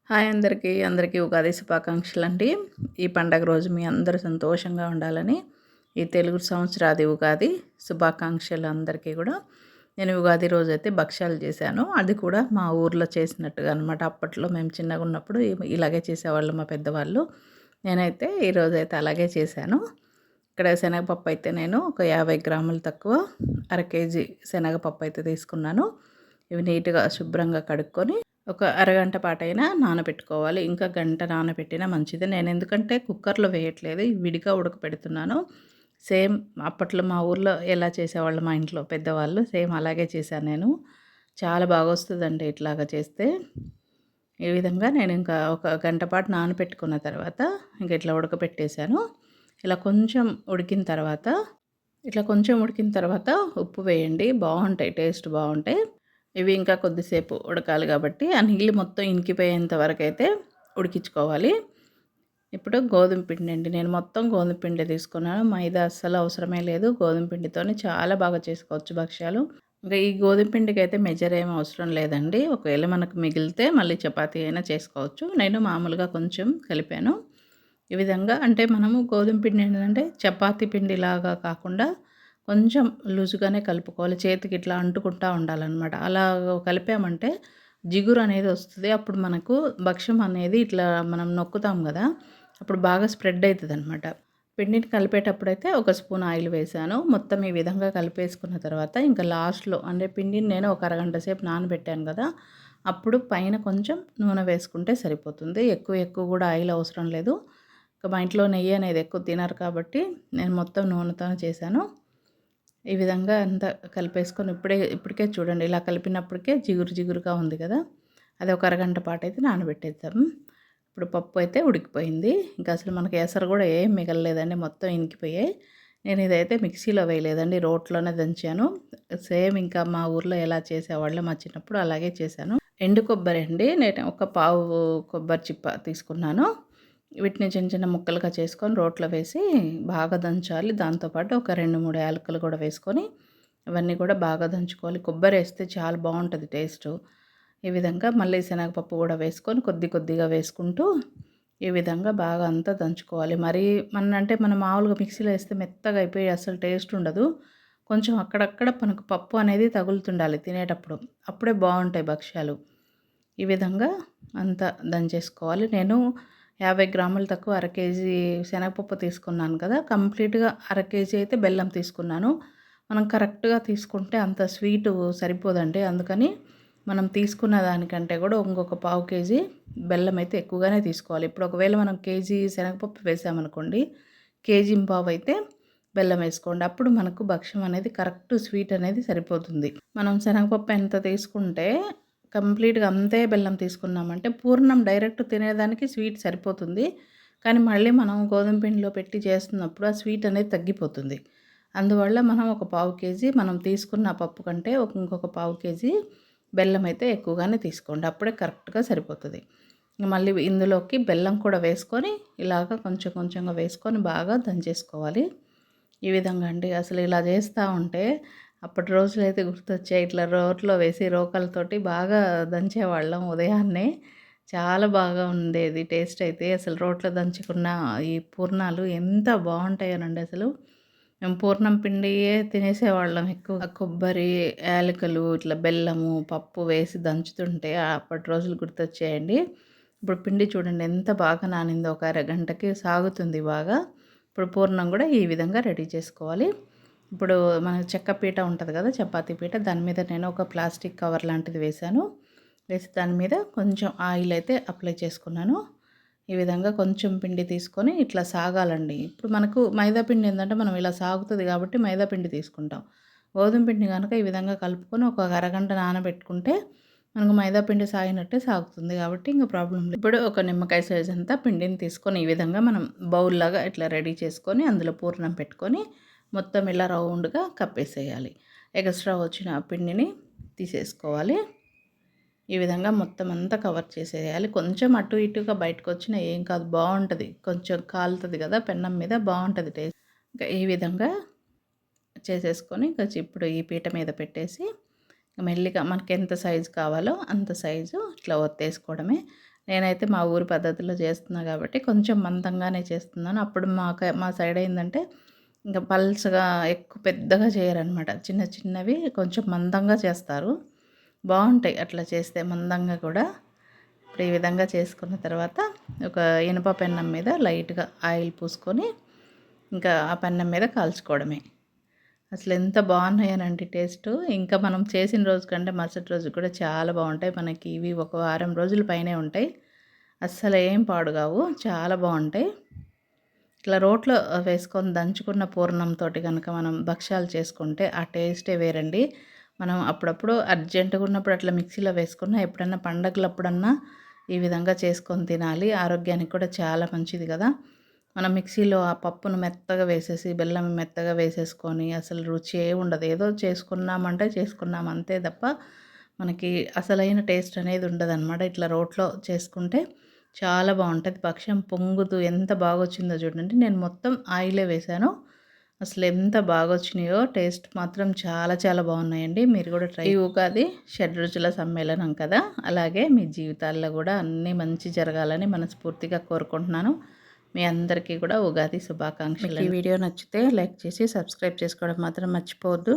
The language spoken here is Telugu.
హాయ్ అందరికీ ఉగాది శుభాకాంక్షలండి. ఈ పండగ రోజు మీ అందరూ సంతోషంగా ఉండాలని ఈ తెలుగు సంవత్సరాది ఉగాది శుభాకాంక్షలు అందరికీ కూడా. నేను ఉగాది రోజైతే భక్షాలు చేశాను. అది కూడా మా ఊర్లో చేసినట్టుగా అనమాట. అప్పట్లో మేము చిన్నగా ఉన్నప్పుడు ఇలాగే చేసేవాళ్ళు మా పెద్దవాళ్ళు. నేనైతే ఈరోజైతే అలాగే చేశాను. ఇక్కడ శనగపప్పు అయితే నేను ఒక 50 గ్రాములు తక్కువ అర కేజీ శనగపప్పు అయితే తీసుకున్నాను. ఇవి నీట్‌గా శుభ్రంగా కడుక్కొని ఒక అరగంట పాటైనా నానబెట్టుకోవాలి. ఇంకా గంట నానబెట్టినా మంచిది. నేను ఎందుకంటే కుక్కర్‌లో వేయట్లేదు. విడిగా ఉడకపెడుతున్నాను. సేమ్ అప్పట్లో మా ఊర్లో ఎలా చేసేవాళ్ళు మా ఇంట్లో పెద్దవాళ్ళు సేమ్ అలాగే చేశాను నేను. చాలా బాగొస్తదండి ఇట్లాగా చేస్తే. ఈ విధంగా నేను ఇంకా ఒక గంట పాటు నానబెట్టుకున్న తర్వాత ఇంక ఇట్లా ఉడకపెట్టేసాను. ఇట్లా కొంచెం ఉడికిన తర్వాత ఉప్పు వేయండి. బావుంటాయి. టేస్ట్ బావుంటాయి. ఇవి ఇంకా కొద్దిసేపు ఉడకాలి కాబట్టి ఆ నీళ్ళు మొత్తం ఇంకిపోయేంత వరకైతే ఉడికించుకోవాలి. ఇప్పుడు గోధుమ పిండి అండి. నేను మొత్తం గోధుమ పిండి తీసుకున్నాను. మైదా అస్సలు అవసరమే లేదు. గోధుమ పిండితోనే చాలా బాగా చేసుకోవచ్చు భక్ష్యాలు. ఇంకా ఈ గోధుమ పిండికైతే మెజర్ ఏమి అవసరం లేదండి. ఒకవేళ మనకు మిగిలితే మళ్ళీ చపాతీ అయినా చేసుకోవచ్చు. నేను మామూలుగా కొంచెం కలిపాను. ఈ విధంగా అంటే మనము గోధుమ పిండి ఏంటంటే చపాతీ పిండిలాగా కాకుండా కొంచెం లూజుగానే కలుపుకోవాలి. చేతికి ఇట్లా అంటుకుంటా ఉండాలనమాట. అలా కలిపామంటే జిగురు అనేది వస్తది. అప్పుడు మనకు భక్ష్యం అనేది ఇట్లా మనం నొక్కుతాం గదా! అప్పుడు బాగా స్ప్రెడ్ అయితదనమాట. పిండిని కలిపేటప్పుడైతే ఒక స్పూన్ ఆయిల్ వేశాను. మొత్తం ఈ విధంగా కలిపేసుకున్న తర్వాత ఇంకా లాస్ట్‌లో అంటే పిండిని నేను ఒక అరగంట సేపు నానబెట్టాను గదా! అప్పుడు పైన కొంచెం నూనె వేసుకుంటే సరిపోతుంది. ఎక్కువ కూడా ఆయిల్ అవసరం లేదు. ఇక మా ఇంట్లో నెయ్యి అనేది ఎక్కువ తినరు కాబట్టి నేను మొత్తం నూనెతోనే చేశాను. ఈ విధంగా అంతా కలిపేసుకొని ఇప్పటికే చూడండి ఇలా కలిపినప్పటికే జిగురుగా ఉంది కదా! అది ఒక అరగంట పాటైతే నానబెట్టేద్దాం. ఇప్పుడు పప్పు అయితే ఉడికిపోయింది. ఇంకా అసలు మనకి ఎసరు కూడా ఏం మిగలలేదండి. మొత్తం ఇనికిపోయాయి. నేను ఇదైతే మిక్సీలో వేయలేదండి. రోట్లోనే దంచాను. సేమ్ ఇంకా మా ఊర్లో ఎలా చేసేవాళ్ళో మా చిన్నప్పుడు అలాగే చేశాను. ఎండు కొబ్బరి అండి. నేను ఒక పావు కొబ్బరి చిప్ప తీసుకున్నాను. వీటిని చిన్న చిన్న ముక్కలుగా చేసుకొని రోట్లో వేసి బాగా దంచాలి. దాంతోపాటు ఒక 2, 3 యాలకులు కూడా వేసుకొని ఇవన్నీ కూడా బాగా దంచుకోవాలి. కొబ్బరి వేస్తే చాలా బావుంటది టేస్టు. ఈ విధంగా మళ్ళీ శనగపప్పు కూడా వేసుకొని కొద్దిగా వేసుకుంటూ ఈ విధంగా బాగా అంతా దంచుకోవాలి. మరీ అంటే మనం మామూలుగా మిక్సీలో వేస్తే మెత్తగా అయిపోయి అసలు టేస్ట్ ఉండదు. కొంచెం అక్కడక్కడ మనకు పప్పు అనేది తగులుతుండాలి తినేటప్పుడు. అప్పుడే బావుంటాయి భక్ష్యాలు. ఈ విధంగా అంతా దంచేసుకోవాలి. నేను 50 గ్రాములు తక్కువ అర కేజీ శనగపప్పు తీసుకున్నాను కదా! కంప్లీట్‌గా అర కేజీ అయితే బెల్లం తీసుకున్నాను. మనం కరెక్ట్‌గా తీసుకుంటే అంత స్వీటు సరిపోదండి. అందుకని మనం తీసుకున్న దానికంటే కూడా ఇంకొక పావు కేజీ బెల్లం అయితే ఎక్కువగానే తీసుకోవాలి. ఇప్పుడు ఒకవేళ మనం కేజీ శనగపప్పు వేసామనుకోండి, కేజీంపావు అయితే బెల్లం వేసుకోండి. అప్పుడు మనకు భక్ష్యం అనేది కరెక్ట్ స్వీట్ అనేది సరిపోతుంది. మనం శనగపప్పు ఎంత తీసుకుంటే కంప్లీట్‌గా అంతే బెల్లం తీసుకున్నామంటే పూర్ణం డైరెక్ట్ తినేదానికి స్వీట్ సరిపోతుంది. కానీ మళ్ళీ మనం గోధుమ పిండిలో పెట్టి చేస్తున్నప్పుడు ఆ స్వీట్ అనేది తగ్గిపోతుంది. అందువల్ల మనం ఒక పావు కేజీ మనం తీసుకున్న పప్పు కంటే ఇంకొక పావు కేజీ బెల్లం అయితే ఎక్కువగానే తీసుకోండి. అప్పుడే కరెక్ట్‌గా సరిపోతది. మళ్ళీ ఇందులోకి బెల్లం కూడా వేసుకొని ఇలాగ కొంచెంగా వేసుకొని బాగా దంచేసుకోవాలి. ఈ విధంగా అండి. అసలు ఇలా చేస్తూ ఉంటే అప్పటి రోజులైతే గుర్తొచ్చాయి. ఇట్లా రోట్లో వేసి రోకలతోటి బాగా దంచేవాళ్ళం ఉదయాన్నే. చాలా బాగా ఉండేది టేస్ట్ అయితే. అసలు రోట్లో దంచుకున్న ఈ పూర్ణాలు ఎంత బావుంటాయోనండి అసలు. మేము పూర్ణం పిండియే తినేసేవాళ్ళం ఎక్కువగా. కొబ్బరి, యాలకులు, ఇట్లా బెల్లము, పప్పు వేసి దంచుతుంటే అప్పటి రోజులు గుర్తొచ్చాయండి. ఇప్పుడు పిండి చూడండి ఎంత బాగా నానిందో. ఒక అరగంటకి సాగుతుంది బాగా. ఇప్పుడు పూర్ణం కూడా ఈ విధంగా రెడీ చేసుకోవాలి. ఇప్పుడు మన చెక్క పీట ఉంటది కదా! చపాతీ పీట దాని మీద నేను ఒక ప్లాస్టిక్ కవర్ లాంటిది వేశాను. వేసి దాని మీద కొంచెం ఆయిల్ అయితే అప్లై చేసుకున్నాను. ఈ విధంగా కొంచెం పిండి తీసుకొని ఇట్లా సాగాలండి. ఇప్పుడు మనకు మైదా పిండి ఏందంటే మనం ఇలా సాగుతది కాబట్టి మైదా పిండి తీసుకుంటాం. గోధుమ పిండి గనుక ఈ విధంగా కలుపుకొని ఒక అరగంట నానబెట్టుకుంటే మనకు మైదా పిండి సాగినట్టే సాగుతుంది కాబట్టి ఇంక ప్రాబ్లమ్ లేదు. ఇప్పుడు ఒక నిమ్మకాయ సైజ్ అంతా పిండిని తీసుకొని ఈ విధంగా మనం బౌల్‌లాగా ఇట్లా రెడీ చేసుకొని అందులో పూర్ణం పెట్టుకొని మొత్తం ఇలా రౌండ్‌గా కప్పేసేయాలి. ఎక్స్ట్రా వచ్చిన పిండిని తీసేసుకోవాలి. ఈ విధంగా మొత్తం అంతా కవర్ చేసేయాలి. కొంచెం అటు ఇటుగా బయటకొచ్చినా ఏం కాదు బావుంటది. కొంచెం కాలుతది కదా పెన్నం మీద బావుంటది టేస్ట్. ఇంకా ఈ విధంగా చేసేసుకొని ఇప్పుడు ఈ పీట మీద పెట్టేసి మెల్లిగా మనకెంత సైజు కావాలో అంత సైజు ఇట్లా ఒత్తేసుకోవడమే. నేనైతే మా ఊరి పద్ధతిలో చేస్తున్నా కాబట్టి కొంచెం మందంగానే చేస్తున్నాను. అప్పుడు మా సైడ్ ఏందంటే ఇంక పల్చగా ఎక్కువ పెద్దగా చేయరనమాట. చిన్న చిన్నవి కొంచెం మందంగా చేస్తారు. బావుంటాయి అట్లా చేస్తే మందంగా కూడా. ఇప్పుడు ఈ విధంగా చేసుకున్న తర్వాత ఒక ఇనుప పెన్నం మీద లైట్‌గా ఆయిల్ పూసుకొని ఇంకా ఆ పెన్నం మీద కాల్చుకోవడమే. అసలు ఎంత బాగున్నాయనండి టేస్టు. ఇంకా మనం చేసిన రోజు కంటే మరుసటి రోజు కూడా చాలా బావుంటాయి. మనకి ఇవి ఒక వారం రోజుల పైనే ఉంటాయి. అస్సలేం పాడు కావు. చాలా బావుంటాయి. ఇట్లా రోట్లో వేసుకొని దంచుకున్న పూర్ణంతోటి గనక మనం భక్షాలు చేసుకుంటే ఆ టేస్టే వేరండి. మనం అప్పుడప్పుడు అర్జెంట్‌గా ఉన్నప్పుడు అట్లా మిక్సీలో వేసుకున్న ఎప్పుడన్నా పండగలప్పుడన్నా ఈ విధంగా చేసుకొని తినాలి. ఆరోగ్యానికి కూడా చాలా మంచిది కదా! మనం మిక్సీలో ఆ పప్పును మెత్తగా వేసేసి, బెల్లం మెత్తగా వేసేసుకొని అసలు రుచే ఉండదు. ఏదో చేసుకున్నామంటే చేసుకున్నాం అంతే తప్ప మనకి అసలైన టేస్ట్ అనేది ఉండదనమాట. ఇట్లా రోట్లో చేసుకుంటే చాలా బావుంటది. భక్ష్యం పొంగుతూ ఎంత బాగొచ్చిందో చూడండి. నేను మొత్తం ఆయిలే వేశాను. అసలెంత బాగొచ్చినాయో టేస్ట్ మాత్రం చాలా చాలా బాగున్నాయండి. మీరు కూడా ఈ ఉగాది షడ్‌రుచుల సమ్మేళనం కదా! అలాగే మీ జీవితాల్లో కూడా అన్నీ మంచి జరగాలని మనస్ఫూర్తిగా కోరుకుంటున్నాను. మీ అందరికీ కూడా ఉగాది శుభాకాంక్షలు. మీకు ఈ వీడియో నచ్చితే లైక్ చేసి సబ్స్క్రైబ్ చేసుకోవడం మాత్రం మర్చిపోవద్దు.